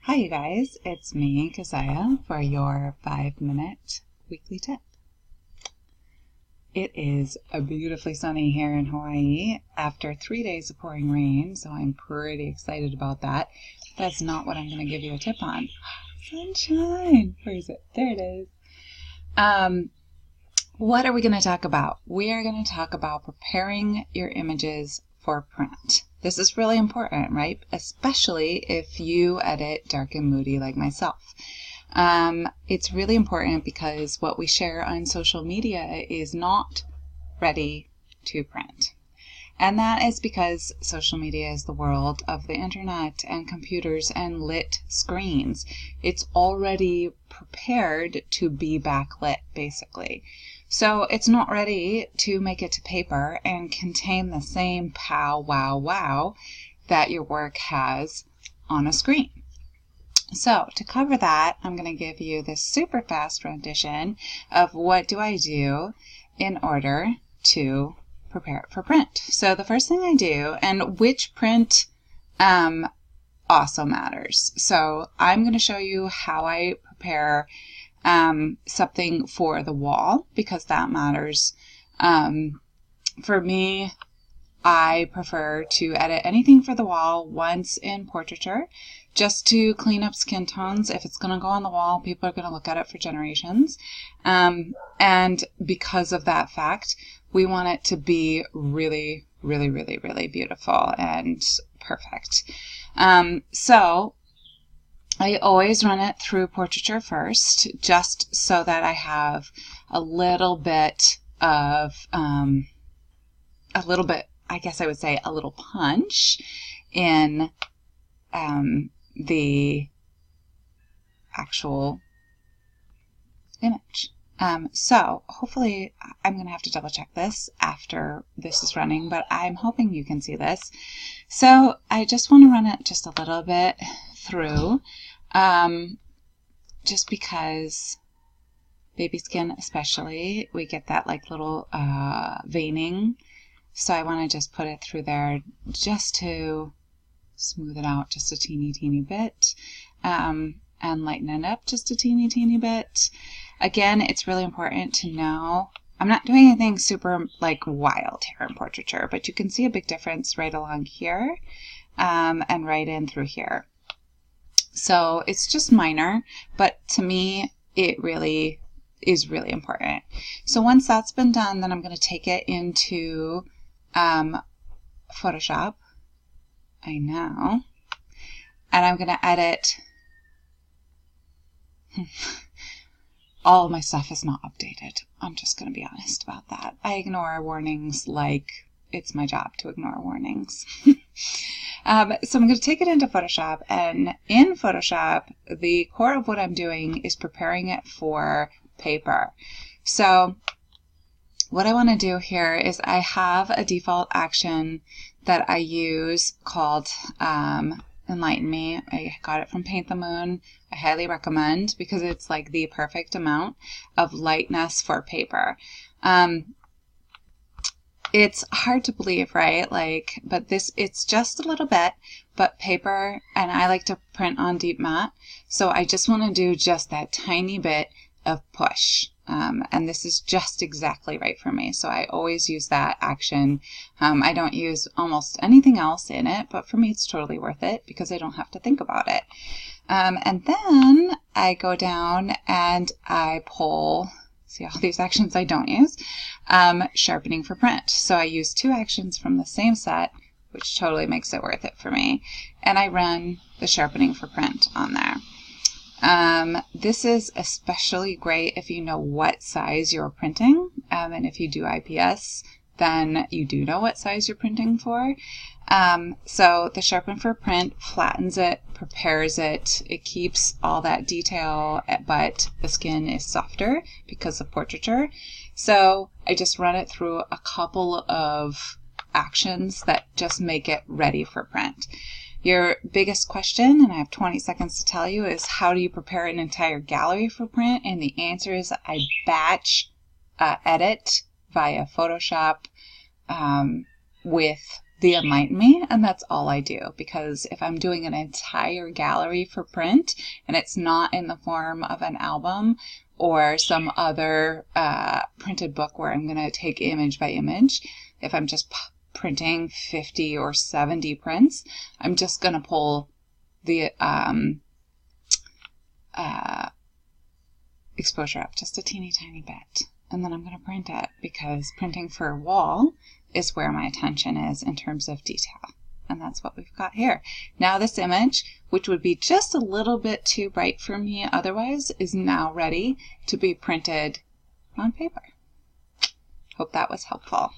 Hi you guys, it's me, Keziah, for your 5-minute weekly tip. It is beautifully sunny here in Hawaii after 3 days of pouring rain, so I'm pretty excited about that. That's not what I'm going to give you a tip on. Sunshine! Where is it? There it is. What are we going to talk about? We are going to talk about preparing your images for print. This is really important, right? Especially if you edit dark and moody like myself. It's really important because what we share on social media is not ready to print. And that is because social media is the world of the internet and computers and lit screens. It's already prepared to be backlit, basically. So it's not ready to make it to paper and contain the same pow, wow, wow that your work has on a screen. So to cover that, I'm going to give you this super fast rendition of what do I do in order to prepare it for print. So the first thing I do, and which print also matters. So I'm going to show you how I prepare something for the wall, because that matters. For me, I prefer to edit anything for the wall once in portraiture, just to clean up skin tones. If it's going to go on the wall, people are going to look at it for generations. And because of that fact, we want it to be really, really, really, really beautiful and perfect. So I always run it through portraiture first, just so that I have a little bit of, I guess I would say a little punch in the actual image. So hopefully, I'm going to have to double check this after this is running, but I'm hoping you can see this. So I just want to run it just a little bit through, just because baby skin especially, we get that like little veining. So I want to just put it through there just to smooth it out just a teeny bit, and lighten it up just a teeny bit. Again, it's really important to know, I'm not doing anything super like wild here in portraiture, but you can see a big difference right along here, and right in through here. So it's just minor, but to me, it really is really important. So once that's been done, then I'm going to take it into Photoshop. I know. And I'm going to edit. All of my stuff is not updated. I'm just going to be honest about that. I ignore warnings like it's my job to ignore warnings. So I'm going to take it into Photoshop, and in Photoshop, the core of what I'm doing is preparing it for paper. So what I want to do here is I have a default action that I use called Enlighten Me. I got it from Paint the Moon. I highly recommend, because it's like the perfect amount of lightness for paper. It's hard to believe, right? But it's just a little bit, but paper, and I like to print on deep matte. So I just want to do just that tiny bit of push. And this is just exactly right for me. So I always use that action. I don't use almost anything else in it, but for me it's totally worth it because I don't have to think about it. And then I go down and I pull, see all these actions I don't use, sharpening for print. So I use 2 actions from the same set, which totally makes it worth it for me. And I run the sharpening for print on there. This is especially great if you know what size you're printing, and if you do IPS, then you do know what size you're printing for. So the sharpen for print flattens it, prepares it, it keeps all that detail, but the skin is softer because of portraiture. So I just run it through a couple of actions that just make it ready for print. Your biggest question, and I have 20 seconds to tell you, is how do you prepare an entire gallery for print? And the answer is I batch edit via Photoshop with they enlighten me, and that's all I do. Because if I'm doing an entire gallery for print and it's not in the form of an album or some other printed book where I'm going to take image by image, if I'm just printing 50 or 70 prints, I'm just going to pull the exposure up just a teeny tiny bit, and then I'm going to print it, because printing for a wall is where my attention is in terms of detail. And that's what we've got here. Now this image, which would be just a little bit too bright for me otherwise, is now ready to be printed on paper. Hope that was helpful.